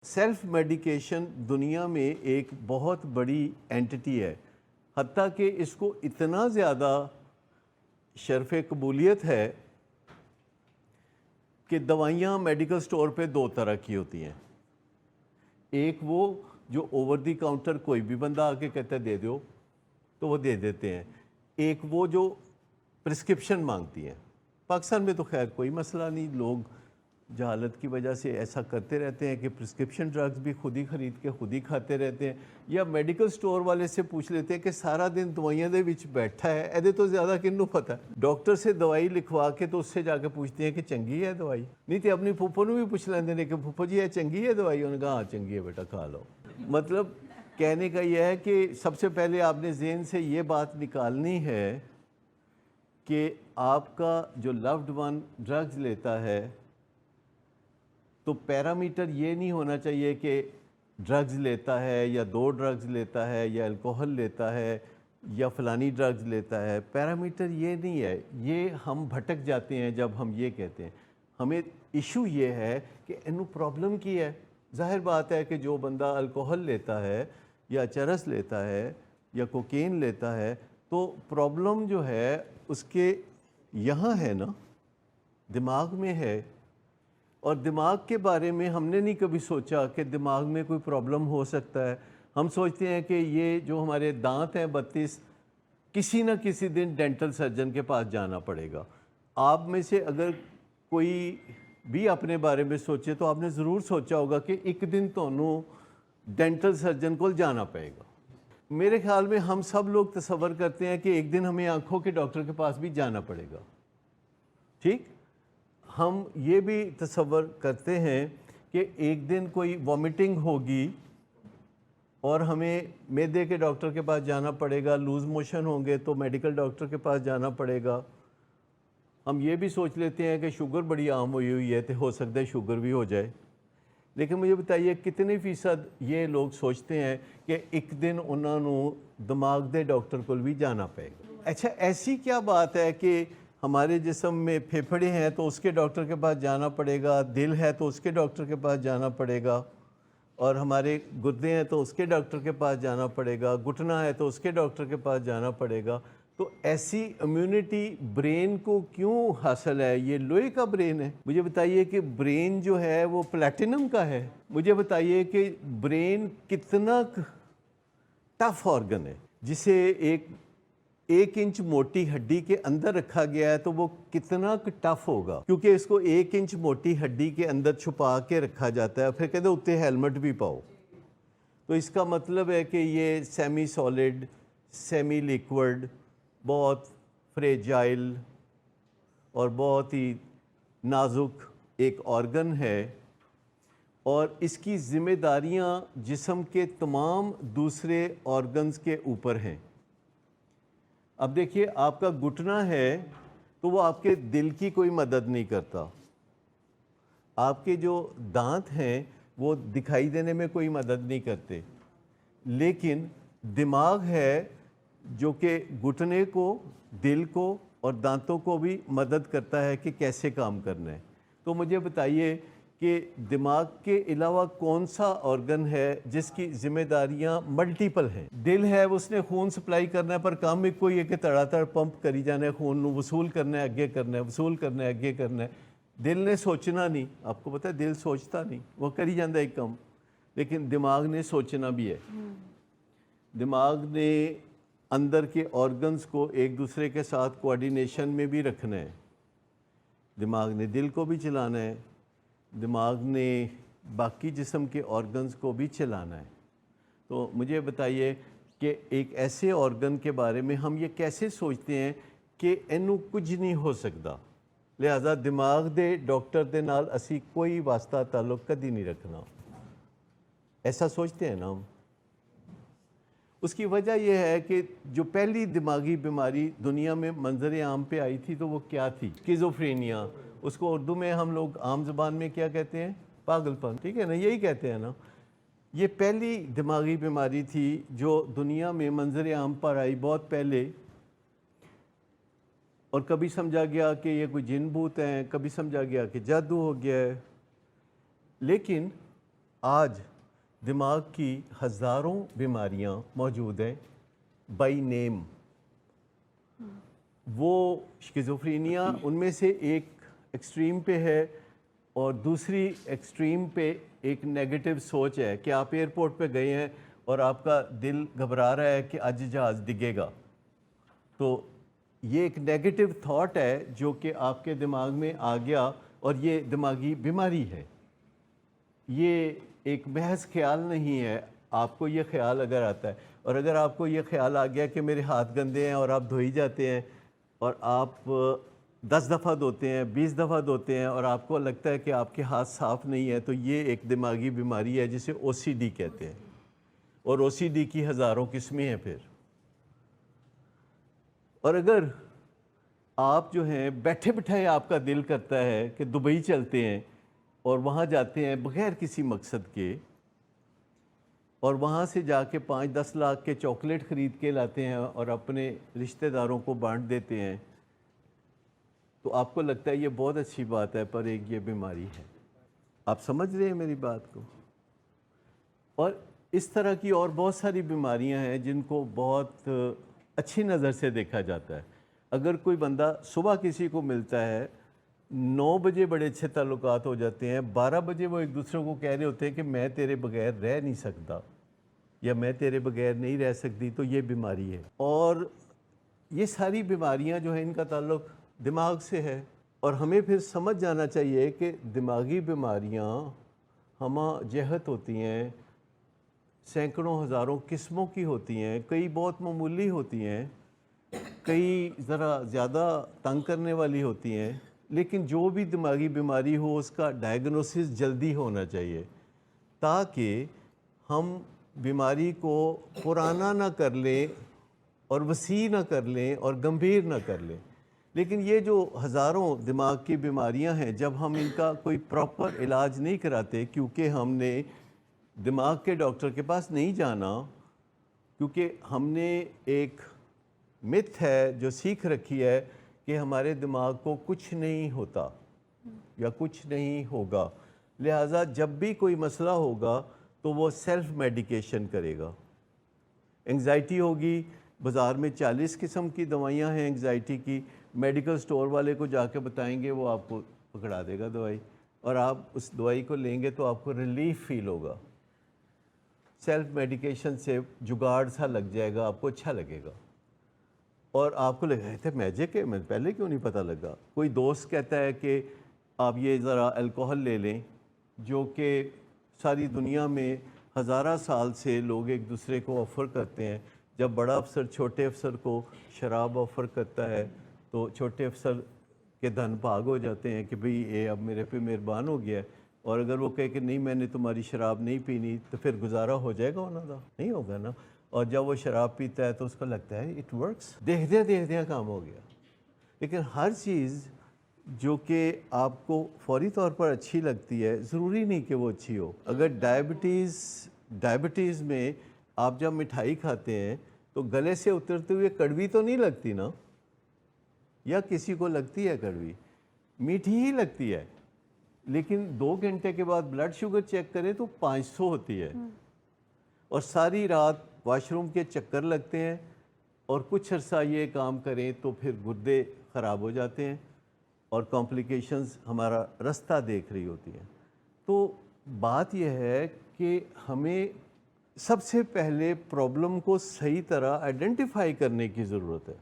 Self medication دنیا میں ایک بہت بڑی اینٹی ہے، حتیٰ کہ اس کو اتنا زیادہ شرف قبولیت ہے کہ دوائیاں میڈیکل سٹور پہ دو طرح کی ہوتی ہیں۔ ایک وہ جو اوور دی کاؤنٹر کوئی بھی بندہ آ کے کہتا ہے دے دو تو وہ دے دیتے ہیں، ایک وہ جو پرسکرپشن مانگتی ہیں۔ پاکستان میں تو خیر کوئی مسئلہ نہیں، لوگ جہالت کی وجہ سے ایسا کرتے رہتے ہیں کہ پرسکرپشن ڈرگز بھی خود ہی خرید کے خود ہی کھاتے رہتے ہیں، یا میڈیکل سٹور والے سے پوچھ لیتے ہیں کہ سارا دن دوائیاں دے وچ بیٹھا ہے ایدے تو زیادہ کنوں پتہ ہے۔ ڈاکٹر سے دوائی لکھوا کے تو اس سے جا کے پوچھتے ہیں کہ چنگی ہے دوائی، نہیں تو اپنی پھوپھو نوں بھی پوچھ لیندے نے کہ پھوپھو جی یہ چنگی ہے دوائی، انہوں نے کہا ہاں چنگی ہے بیٹا کھا لو۔ مطلب کہنے کا یہ ہے کہ سب سے پہلے آپ نے ذہن سے یہ بات نکالنی ہے کہ آپ کا جو لوڈ ون ڈرگز لیتا ہے تو پیرامیٹر یہ نہیں ہونا چاہیے کہ ڈرگز لیتا ہے یا دو ڈرگز لیتا ہے یا الکوہل لیتا ہے یا فلانی ڈرگز لیتا ہے۔ پیرامیٹر یہ نہیں ہے، یہ ہم بھٹک جاتے ہیں جب ہم یہ کہتے ہیں۔ ہمیں ایشو یہ ہے کہ انہوں پرابلم کی ہے۔ ظاہر بات ہے کہ جو بندہ الکوہل لیتا ہے یا چرس لیتا ہے یا کوکین لیتا ہے تو پرابلم جو ہے اس کے یہاں ہے نا، دماغ میں ہے، اور دماغ کے بارے میں ہم نے نہیں کبھی سوچا کہ دماغ میں کوئی پرابلم ہو سکتا ہے۔ ہم سوچتے ہیں کہ یہ جو ہمارے دانت ہیں 32 کسی نہ کسی دن ڈینٹل سرجن کے پاس جانا پڑے گا۔ آپ میں سے اگر کوئی بھی اپنے بارے میں سوچے تو آپ نے ضرور سوچا ہوگا کہ ایک دن تونوں ڈینٹل سرجن کو جانا پڑے گا۔ میرے خیال میں ہم سب لوگ تصور کرتے ہیں کہ ایک دن ہمیں آنکھوں کے ڈاکٹر کے پاس بھی جانا پڑے گا، ٹھیک؟ ہم یہ بھی تصور کرتے ہیں کہ ایک دن کوئی وامٹنگ ہوگی اور ہمیں معدے کے ڈاکٹر کے پاس جانا پڑے گا، لوز موشن ہوں گے تو میڈیکل ڈاکٹر کے پاس جانا پڑے گا۔ ہم یہ بھی سوچ لیتے ہیں کہ شوگر بڑی عام ہوئی ہوئی ہے تو ہو سکتا ہے شوگر بھی ہو جائے، لیکن مجھے بتائیے کتنے فیصد یہ لوگ سوچتے ہیں کہ ایک دن انہوں نے دماغ دے ڈاکٹر کو بھی جانا پڑے گا؟ اچھا ایسی کیا بات ہے کہ ہمارے جسم میں پھیپھڑے ہیں تو اس کے ڈاکٹر کے پاس جانا پڑے گا، دل ہے تو اس کے ڈاکٹر کے پاس جانا پڑے گا، اور ہمارے گردے ہیں تو اس کے ڈاکٹر کے پاس جانا پڑے گا، گھٹنا ہے تو اس کے ڈاکٹر کے پاس جانا پڑے گا؟ تو ایسی امیونٹی برین کو کیوں حاصل ہے؟ یہ لوہے کا برین ہے؟ مجھے بتائیے کہ برین جو ہے وہ پلیٹینم کا ہے؟ مجھے بتائیے کہ برین کتنا ٹف آرگن ہے جسے ایک انچ موٹی ہڈی کے اندر رکھا گیا ہے تو وہ کتنا ٹف ہوگا، کیونکہ اس کو 1 انچ موٹی ہڈی کے اندر چھپا کے رکھا جاتا ہے، پھر کہتے ہیں اتنے ہیلمٹ بھی پاؤ۔ تو اس کا مطلب ہے کہ یہ سیمی سالڈ، سیمی لیکوڈ، بہت فریجائل اور بہت ہی نازک ایک آرگن ہے، اور اس کی ذمہ داریاں جسم کے تمام دوسرے آرگنز کے اوپر ہیں۔ اب دیکھیے آپ کا گھٹنا ہے تو وہ آپ کے دل کی کوئی مدد نہیں کرتا، آپ کے جو دانت ہیں وہ دکھائی دینے میں کوئی مدد نہیں کرتے، لیکن دماغ ہے جو کہ گھٹنے کو، دل کو اور دانتوں کو بھی مدد کرتا ہے کہ کیسے کام کرنا ہے۔ تو مجھے بتائیے کہ دماغ کے علاوہ کون سا آرگن ہے جس کی ذمہ داریاں ملٹیپل ہیں؟ دل ہے، اس نے خون سپلائی کرنا ہے، پر کام ایک کوئی ہے کہ تڑا تڑ پمپ کری جانا ہے، خون نو وصول کرنا ہے، اگے کرنا ہے، وصول کرنا ہے، اگے کرنا ہے۔ دل نے سوچنا نہیں، آپ کو پتہ ہے دل سوچتا نہیں، وہ کری جاندہ ایک کام، لیکن دماغ نے سوچنا بھی ہے۔ دماغ نے اندر کے آرگنز کو ایک دوسرے کے ساتھ کوارڈینیشن میں بھی رکھنا ہے، دماغ نے دل کو بھی چلانا ہے، دماغ نے باقی جسم کے آرگنز کو بھی چلانا ہے۔ تو مجھے بتائیے کہ ایک ایسے آرگن کے بارے میں ہم یہ کیسے سوچتے ہیں کہ اینو کچھ نہیں ہو سکتا، لہذا دماغ دے ڈاکٹر دے نال اسی کوئی واسطہ تعلق کدی نہیں رکھنا، ایسا سوچتے ہیں نا ہم۔ اس کی وجہ یہ ہے کہ جو پہلی دماغی بیماری دنیا میں منظر عام پہ آئی تھی تو وہ کیا تھی؟ اسکیزوفرینیا۔ اس کو اردو میں ہم لوگ عام زبان میں کیا کہتے ہیں؟ پاگل پن، ٹھیک ہے نا، یہی کہتے ہیں نا۔ یہ پہلی دماغی بیماری تھی جو دنیا میں منظر عام پر آئی بہت پہلے، اور کبھی سمجھا گیا کہ یہ کوئی جن بھوت ہیں، کبھی سمجھا گیا کہ جادو ہو گیا ہے، لیکن آج دماغ کی ہزاروں بیماریاں موجود ہیں بائی نیم. وہ شکیزوفرینیا ان میں سے ایک ایکسٹریم پہ ہے اور دوسری ایکسٹریم پہ ایک نیگیٹو سوچ ہے کہ آپ ایئرپورٹ پہ گئے ہیں اور آپ کا دل گھبرا رہا ہے کہ آج جہاز ڈگے گا. تو یہ ایک نیگیٹو تھاٹ ہے جو کہ آپ کے دماغ میں آ گیا اور یہ دماغی بیماری ہے. یہ ایک محض خیال نہیں ہے. آپ کو یہ خیال اگر آتا ہے اور اگر آپ کو یہ خیال آ گیا کہ میرے ہاتھ گندے ہیں اور آپ دھوئی جاتے ہیں اور آپ 10 دفعہ دھوتے ہیں 20 دفعہ دھوتے ہیں اور آپ کو لگتا ہے کہ آپ کے ہاتھ صاف نہیں ہے، تو یہ ایک دماغی بیماری ہے جسے او سی ڈی کہتے ہیں. اور او سی ڈی کی ہزاروں قسمیں ہیں پھر. اور اگر آپ جو ہیں بیٹھے بٹھائے آپ کا دل کرتا ہے کہ دبئی چلتے ہیں اور وہاں جاتے ہیں بغیر کسی مقصد کے اور وہاں سے جا کے 5-10 لاکھ کے چاکلیٹ خرید کے لاتے ہیں اور اپنے رشتہ داروں کو بانٹ دیتے ہیں، تو آپ کو لگتا ہے یہ بہت اچھی بات ہے، پر ایک یہ بیماری ہے. آپ سمجھ رہے ہیں میری بات کو؟ اور اس طرح کی اور بہت ساری بیماریاں ہیں جن کو بہت اچھی نظر سے دیکھا جاتا ہے. اگر کوئی بندہ صبح کسی کو ملتا ہے 9 بجے بڑے اچھے تعلقات ہو جاتے ہیں، 12 بجے وہ ایک دوسرے کو کہہ رہے ہوتے ہیں کہ میں تیرے بغیر رہ نہیں سکتا یا میں تیرے بغیر نہیں رہ سکتی، تو یہ بیماری ہے. اور یہ ساری بیماریاں جو ہیں ان کا تعلق دماغ سے ہے. اور ہمیں پھر سمجھ جانا چاہیے کہ دماغی بیماریاں ہمہ جہت ہوتی ہیں، سینکڑوں ہزاروں قسموں کی ہوتی ہیں. کئی بہت معمولی ہوتی ہیں، کئی ذرا زیادہ تنگ کرنے والی ہوتی ہیں، لیکن جو بھی دماغی بیماری ہو اس کا ڈائگنوسس جلدی ہونا چاہیے تاکہ ہم بیماری کو پرانا نہ کر لیں اور وسیع نہ کر لیں اور گمبھیر نہ کر لیں. لیکن یہ جو ہزاروں دماغ کی بیماریاں ہیں، جب ہم ان کا کوئی پراپر علاج نہیں کراتے کیونکہ ہم نے دماغ کے ڈاکٹر کے پاس نہیں جانا، کیونکہ ہم نے ایک متھ ہے جو سیکھ رکھی ہے کہ ہمارے دماغ کو کچھ نہیں ہوتا یا کچھ نہیں ہوگا، لہٰذا جب بھی کوئی مسئلہ ہوگا تو وہ سیلف میڈیکیشن کرے گا. انگزائٹی ہوگی، بازار میں 40 قسم کی دوائیاں ہیں انگزائٹی کی، میڈیکل سٹور والے کو جا کے بتائیں گے وہ آپ کو پکڑا دے گا دوائی، اور آپ اس دوائی کو لیں گے تو آپ کو ریلیف فیل ہوگا. سیلف میڈیکیشن سے جگاڑ سا لگ جائے گا، آپ کو اچھا لگے گا اور آپ کو لگے تھے میجک ہے، میں پہلے کیوں نہیں پتہ لگا. کوئی دوست کہتا ہے کہ آپ یہ ذرا الکوہل لے لیں، جو کہ ساری دنیا میں ہزارہ سال سے لوگ ایک دوسرے کو آفر کرتے ہیں. جب بڑا افسر چھوٹے افسر کو شراب آفر کرتا ہے تو چھوٹے افسر کے دھن بھاگ ہو جاتے ہیں کہ بھئی یہ اب میرے پہ مہربان ہو گیا ہے. اور اگر وہ کہے کہ نہیں میں نے تمہاری شراب نہیں پینی تو پھر گزارا ہو جائے گا انہوں کا؟ نہیں ہوگا نا. اور جب وہ شراب پیتا ہے تو اس کو لگتا ہے اٹ ورکس، دیکھ کام ہو گیا. لیکن ہر چیز جو کہ آپ کو فوری طور پر اچھی لگتی ہے ضروری نہیں کہ وہ اچھی ہو. اگر ڈائبٹیز میں آپ جب مٹھائی کھاتے ہیں تو گلے سے اترتے ہوئے کڑوی تو نہیں لگتی نا، یا کسی کو لگتی ہے کڑوی؟ میٹھی ہی لگتی ہے. لیکن 2 گھنٹے کے بعد بلڈ شوگر چیک کریں تو 500 ہوتی ہے. اور ساری رات واش روم کے چکر لگتے ہیں اور کچھ عرصہ یہ کام کریں تو پھر گردے خراب ہو جاتے ہیں اور کمپلیکیشنز ہمارا رستہ دیکھ رہی ہوتی ہیں. تو بات یہ ہے کہ ہمیں سب سے پہلے پرابلم کو صحیح طرح آئیڈینٹیفائی کرنے کی ضرورت ہے.